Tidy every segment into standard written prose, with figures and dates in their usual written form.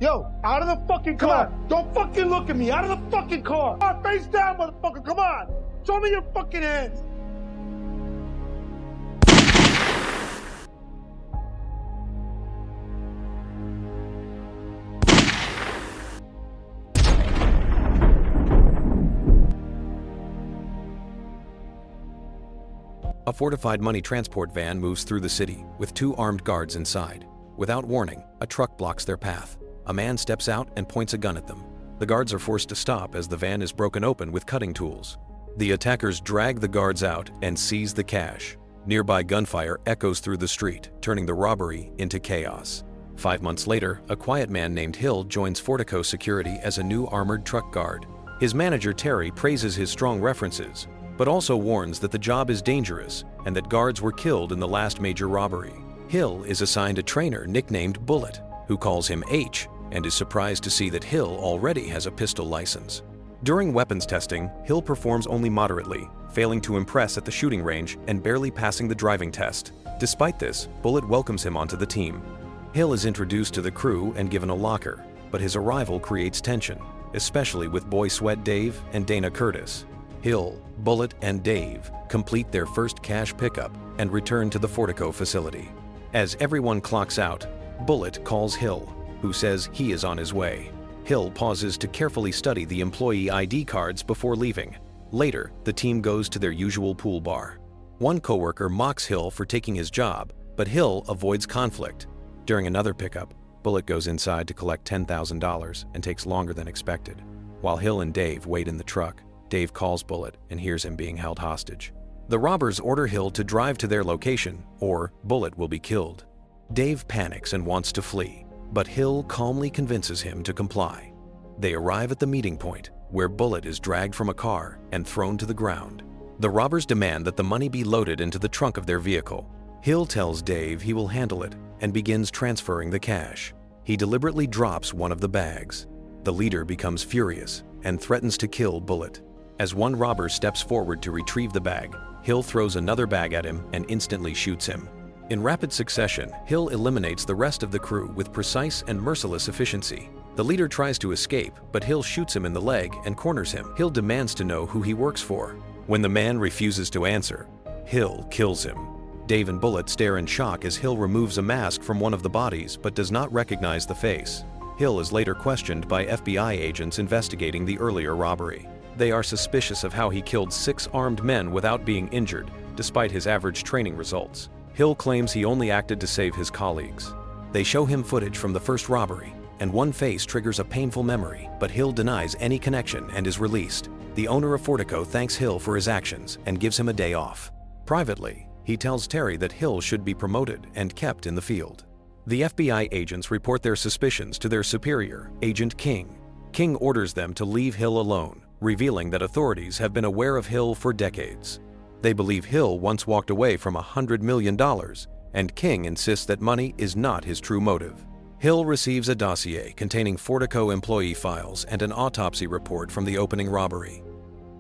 Yo, out of the fucking car. Don't fucking look at me. Out of the fucking car. Face down, motherfucker. Come on. Show me your fucking hands. A fortified money transport van moves through the city with 2 armed guards inside. Without warning, a truck blocks their path. A man steps out and points a gun at them. The guards are forced to stop as the van is broken open with cutting tools. The attackers drag the guards out and seize the cash. Nearby gunfire echoes through the street, turning the robbery into chaos. 5 months later, a quiet man named Hill joins Fortico Security as a new armored truck guard. His manager Terry praises his strong references, but also warns that the job is dangerous and that guards were killed in the last major robbery. Hill is assigned a trainer nicknamed Bullet, who calls him H, and is surprised to see that Hill already has a pistol license. During weapons testing, Hill performs only moderately, failing to impress at the shooting range and barely passing the driving test. Despite this, Bullet welcomes him onto the team. Hill is introduced to the crew and given a locker, but his arrival creates tension, especially with Boy Sweat Dave and Dana Curtis. Hill, Bullet, and Dave complete their first cash pickup and return to the Fortico facility. As everyone clocks out, Bullet calls Hill, who says he is on his way. Hill pauses to carefully study the employee ID cards before leaving. Later, the team goes to their usual pool bar. One coworker mocks Hill for taking his job, but Hill avoids conflict. During another pickup, Bullet goes inside to collect $10,000 and takes longer than expected. While Hill and Dave wait in the truck, Dave calls Bullet and hears him being held hostage. The robbers order Hill to drive to their location, or Bullet will be killed. Dave panics and wants to flee, but Hill calmly convinces him to comply. They arrive at the meeting point, where Bullet is dragged from a car and thrown to the ground. The robbers demand that the money be loaded into the trunk of their vehicle. Hill tells Dave he will handle it and begins transferring the cash. He deliberately drops one of the bags. The leader becomes furious and threatens to kill Bullet. As one robber steps forward to retrieve the bag, Hill throws another bag at him and instantly shoots him. In rapid succession, Hill eliminates the rest of the crew with precise and merciless efficiency. The leader tries to escape, but Hill shoots him in the leg and corners him. Hill demands to know who he works for. When the man refuses to answer, Hill kills him. Dave and Bullet stare in shock as Hill removes a mask from one of the bodies but does not recognize the face. Hill is later questioned by FBI agents investigating the earlier robbery. They are suspicious of how he killed 6 armed men without being injured, despite his average training results. Hill claims he only acted to save his colleagues. They show him footage from the first robbery, and one face triggers a painful memory, but Hill denies any connection and is released. The owner of Fortico thanks Hill for his actions and gives him a day off. Privately, he tells Terry that Hill should be promoted and kept in the field. The FBI agents report their suspicions to their superior, Agent King. King orders them to leave Hill alone, revealing that authorities have been aware of Hill for decades. They believe Hill once walked away from $100 million, and King insists that money is not his true motive. Hill receives a dossier containing Fortico employee files and an autopsy report from the opening robbery.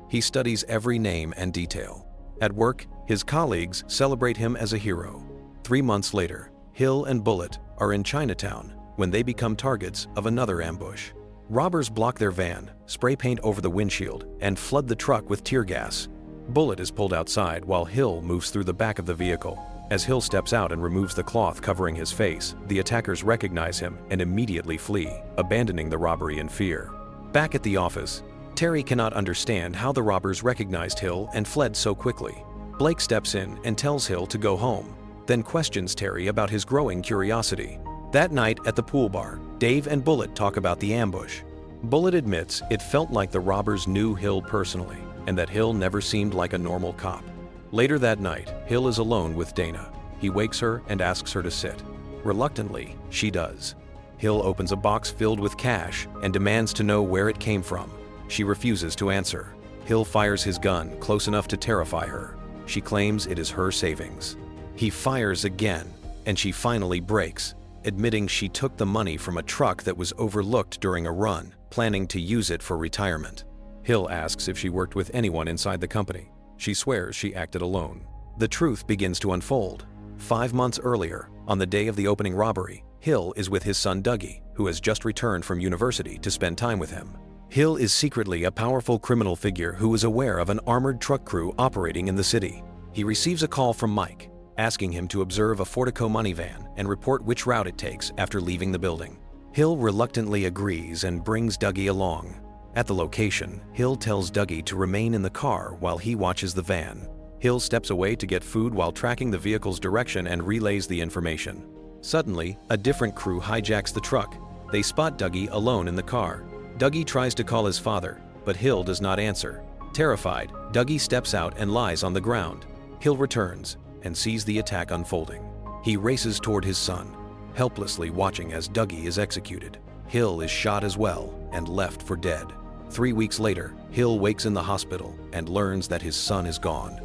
He studies every name and detail. At work, his colleagues celebrate him as a hero. 3 months later, Hill and Bullet are in Chinatown when they become targets of another ambush. Robbers block their van, spray paint over the windshield, and flood the truck with tear gas. Bullet is pulled outside while Hill moves through the back of the vehicle. As Hill steps out and removes the cloth covering his face, the attackers recognize him and immediately flee, abandoning the robbery in fear. Back at the office, Terry cannot understand how the robbers recognized Hill and fled so quickly. Blake steps in and tells Hill to go home, then questions Terry about his growing curiosity. That night at the pool bar, Dave and Bullet talk about the ambush. Bullet admits it felt like the robbers knew Hill personally, and that Hill never seemed like a normal cop. Later that night, Hill is alone with Dana. He wakes her and asks her to sit. Reluctantly, she does. Hill opens a box filled with cash and demands to know where it came from. She refuses to answer. Hill fires his gun close enough to terrify her. She claims it is her savings. He fires again, and she finally breaks, admitting she took the money from a truck that was overlooked during a run, planning to use it for retirement. Hill asks if she worked with anyone inside the company. She swears she acted alone. The truth begins to unfold. 5 months earlier, on the day of the opening robbery, Hill is with his son Dougie, who has just returned from university to spend time with him. Hill is secretly a powerful criminal figure who is aware of an armored truck crew operating in the city. He receives a call from Mike, asking him to observe a Fortico money van and report which route it takes after leaving the building. Hill reluctantly agrees and brings Dougie along. At the location, Hill tells Dougie to remain in the car while he watches the van. Hill steps away to get food while tracking the vehicle's direction and relays the information. Suddenly, a different crew hijacks the truck. They spot Dougie alone in the car. Dougie tries to call his father, but Hill does not answer. Terrified, Dougie steps out and lies on the ground. Hill returns and sees the attack unfolding. He races toward his son, helplessly watching as Dougie is executed. Hill is shot as well and left for dead. 3 weeks later, Hill wakes in the hospital and learns that his son is gone.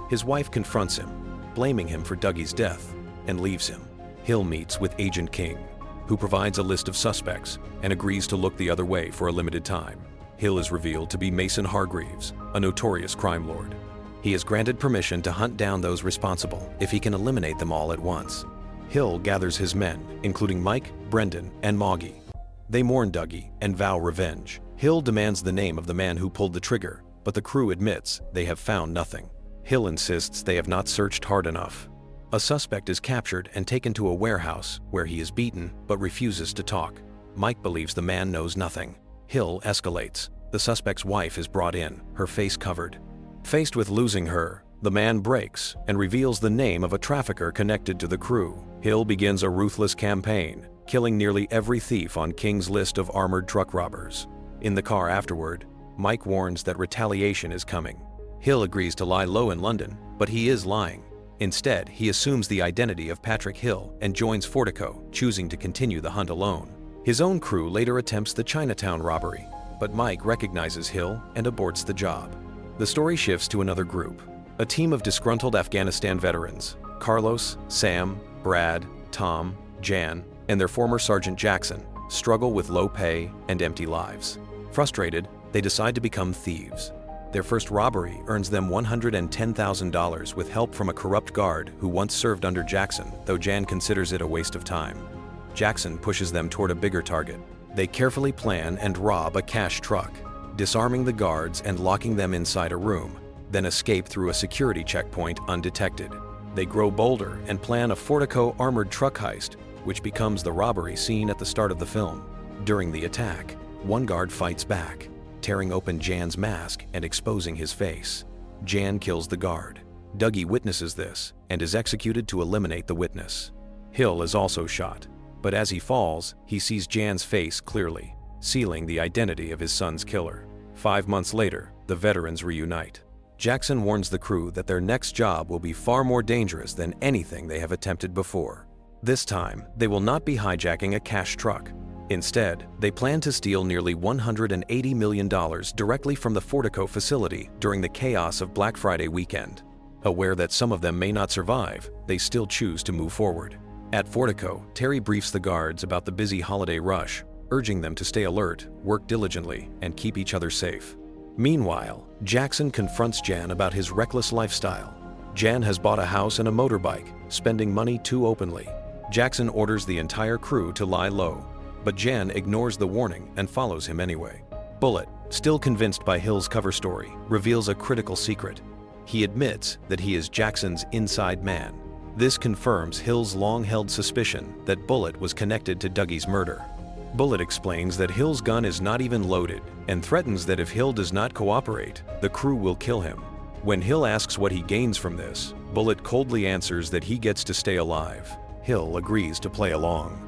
His wife confronts him, blaming him for Dougie's death, and leaves him. Hill meets with Agent King, who provides a list of suspects and agrees to look the other way for a limited time. Hill is revealed to be Mason Hargreaves, a notorious crime lord. He is granted permission to hunt down those responsible if he can eliminate them all at once. Hill gathers his men, including Mike, Brendan, and Moggy. They mourn Dougie and vow revenge. Hill demands the name of the man who pulled the trigger, but the crew admits they have found nothing. Hill insists they have not searched hard enough. A suspect is captured and taken to a warehouse where he is beaten but refuses to talk. Mike believes the man knows nothing. Hill escalates. The suspect's wife is brought in, her face covered. Faced with losing her, the man breaks and reveals the name of a trafficker connected to the crew. Hill begins a ruthless campaign, killing nearly every thief on King's list of armored truck robbers. In the car afterward, Mike warns that retaliation is coming. Hill agrees to lie low in London, but he is lying. Instead, he assumes the identity of Patrick Hill and joins Fortico, choosing to continue the hunt alone. His own crew later attempts the Chinatown robbery, but Mike recognizes Hill and aborts the job. The story shifts to another group, a team of disgruntled Afghanistan veterans. Carlos, Sam, Brad, Tom, Jan, and their former Sergeant Jackson struggle with low pay and empty lives. Frustrated, they decide to become thieves. Their first robbery earns them $110,000 with help from a corrupt guard who once served under Jackson, though Jan considers it a waste of time. Jackson pushes them toward a bigger target. They carefully plan and rob a cash truck, disarming the guards and locking them inside a room, then escape through a security checkpoint undetected. They grow bolder and plan a Fortico armored truck heist, which becomes the robbery scene at the start of the film. During the attack, one guard fights back, tearing open Jan's mask and exposing his face. Jan kills the guard. Dougie witnesses this and is executed to eliminate the witness. Hill is also shot, but as he falls, he sees Jan's face clearly, sealing the identity of his son's killer. 5 months later, the veterans reunite. Jackson warns the crew that their next job will be far more dangerous than anything they have attempted before. This time, they will not be hijacking a cash truck. Instead, they plan to steal nearly $180 million directly from the Fortico facility during the chaos of Black Friday weekend. Aware that some of them may not survive, they still choose to move forward. At Fortico, Terry briefs the guards about the busy holiday rush, urging them to stay alert, work diligently, and keep each other safe. Meanwhile, Jackson confronts Jan about his reckless lifestyle. Jan has bought a house and a motorbike, spending money too openly. Jackson orders the entire crew to lie low, but Jan ignores the warning and follows him anyway. Bullet, still convinced by Hill's cover story, reveals a critical secret. He admits that he is Jackson's inside man. This confirms Hill's long-held suspicion that Bullet was connected to Dougie's murder. Bullet explains that Hill's gun is not even loaded and threatens that if Hill does not cooperate, the crew will kill him. When Hill asks what he gains from this, Bullet coldly answers that he gets to stay alive. Hill agrees to play along.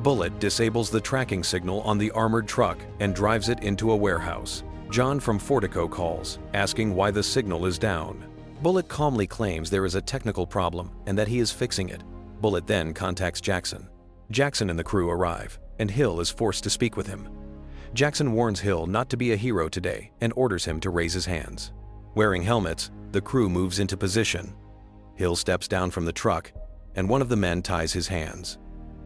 Bullet disables the tracking signal on the armored truck and drives it into a warehouse. John from Fortico calls, asking why the signal is down. Bullet calmly claims there is a technical problem and that he is fixing it. Bullet then contacts Jackson. Jackson and the crew arrive, and Hill is forced to speak with him. Jackson warns Hill not to be a hero today and orders him to raise his hands. Wearing helmets, the crew moves into position. Hill steps down from the truck, and one of the men ties his hands.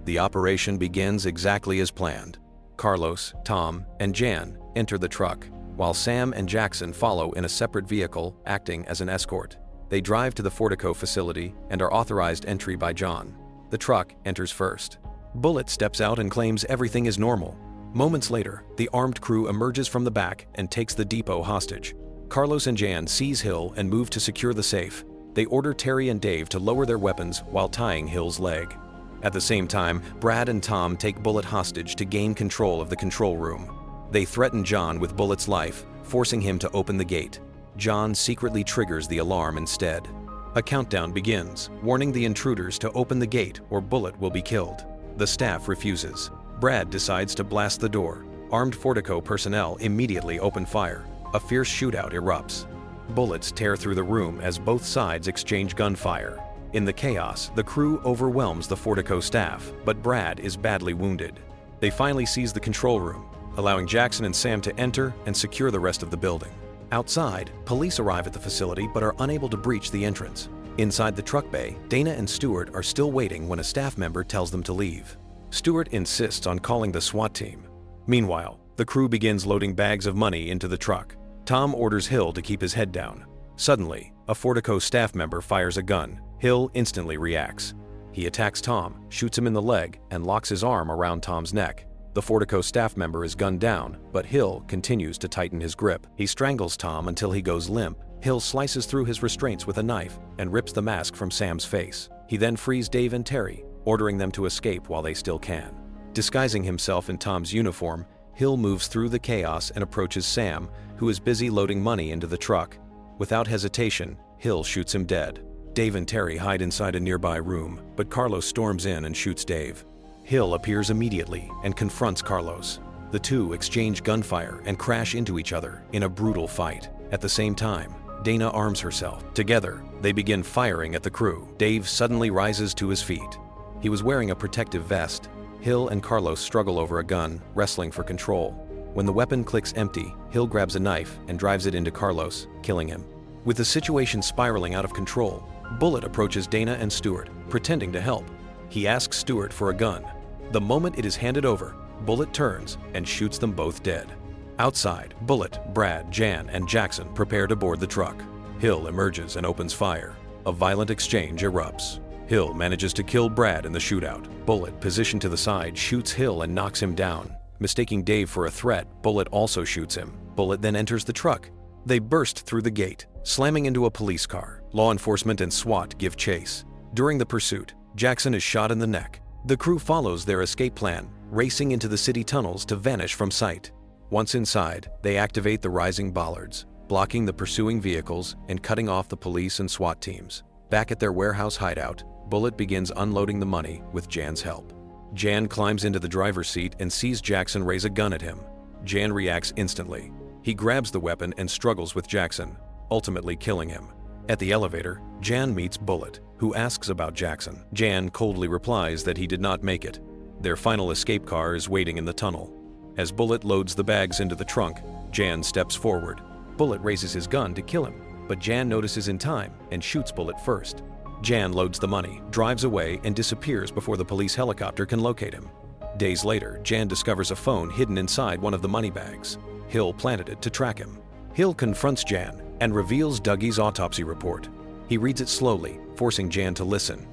The operation begins exactly as planned. Carlos, Tom, and Jan enter the truck, while Sam and Jackson follow in a separate vehicle, acting as an escort. They drive to the Fortico facility and are authorized entry by John. The truck enters first. Bullet steps out and claims everything is normal. Moments later, the armed crew emerges from the back and takes the depot hostage. Carlos and Jan seize Hill and move to secure the safe. They order Terry and Dave to lower their weapons while tying Hill's leg. At the same time, Brad and Tom take Bullet hostage to gain control of the control room. They threaten John with Bullet's life, forcing him to open the gate. John secretly triggers the alarm instead. A countdown begins, warning the intruders to open the gate or Bullet will be killed. The staff refuses. Brad decides to blast the door. Armed Fortico personnel immediately open fire. A fierce shootout erupts. Bullets tear through the room as both sides exchange gunfire. In the chaos, the crew overwhelms the Fortico staff, but Brad is badly wounded. They finally seize the control room, allowing Jackson and Sam to enter and secure the rest of the building. Outside, police arrive at the facility but are unable to breach the entrance. Inside the truck bay, Dana and Stewart are still waiting when a staff member tells them to leave. Stewart insists on calling the SWAT team. Meanwhile, the crew begins loading bags of money into the truck. Tom orders Hill to keep his head down. Suddenly, a Fortico staff member fires a gun. Hill instantly reacts. He attacks Tom, shoots him in the leg, and locks his arm around Tom's neck. The Fortico staff member is gunned down, but Hill continues to tighten his grip. He strangles Tom until he goes limp. Hill slices through his restraints with a knife and rips the mask from Sam's face. He then frees Dave and Terry, ordering them to escape while they still can. Disguising himself in Tom's uniform, Hill moves through the chaos and approaches Sam, who is busy loading money into the truck. Without hesitation, Hill shoots him dead. Dave and Terry hide inside a nearby room, but Carlos storms in and shoots Dave. Hill appears immediately and confronts Carlos. The two exchange gunfire and crash into each other in a brutal fight. At the same time, Dana arms herself. Together, they begin firing at the crew. Dave suddenly rises to his feet. He was wearing a protective vest. Hill and Carlos struggle over a gun, wrestling for control. When the weapon clicks empty, Hill grabs a knife and drives it into Carlos, killing him. With the situation spiraling out of control, Bullet approaches Dana and Stewart, pretending to help. He asks Stewart for a gun. The moment it is handed over, Bullet turns and shoots them both dead. Outside, Bullet, Brad, Jan, and Jackson prepare to board the truck. Hill emerges and opens fire. A violent exchange erupts. Hill manages to kill Brad in the shootout. Bullet, positioned to the side, shoots Hill and knocks him down. Mistaking Dave for a threat, Bullet also shoots him. Bullet then enters the truck. They burst through the gate, slamming into a police car. Law enforcement and SWAT give chase. During the pursuit, Jackson is shot in the neck. The crew follows their escape plan, racing into the city tunnels to vanish from sight. Once inside, they activate the rising bollards, blocking the pursuing vehicles and cutting off the police and SWAT teams. Back at their warehouse hideout, Bullet begins unloading the money with Jan's help. Jan climbs into the driver's seat and sees Jackson raise a gun at him. Jan reacts instantly. He grabs the weapon and struggles with Jackson, ultimately killing him. At the elevator, Jan meets Bullet, who asks about Jackson. Jan coldly replies that he did not make it. Their final escape car is waiting in the tunnel. As Bullet loads the bags into the trunk, Jan steps forward. Bullet raises his gun to kill him, but Jan notices in time and shoots Bullet first. Jan loads the money, drives away, and disappears before the police helicopter can locate him. Days later, Jan discovers a phone hidden inside one of the money bags. Hill planted it to track him. Hill confronts Jan and reveals Dougie's autopsy report. He reads it slowly, forcing Jan to listen.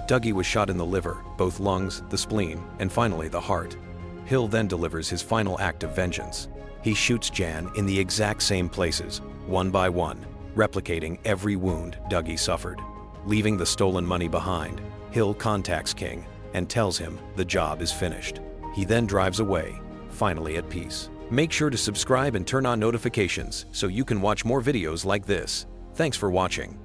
Dougie was shot in the liver, both lungs, the spleen, and finally the heart. Hill then delivers his final act of vengeance. He shoots Jan in the exact same places, one by one, replicating every wound Dougie suffered. Leaving the stolen money behind, Hill contacts King and tells him the job is finished. He then drives away, finally at peace. Make sure to subscribe and turn on notifications so you can watch more videos like this. Thanks for watching.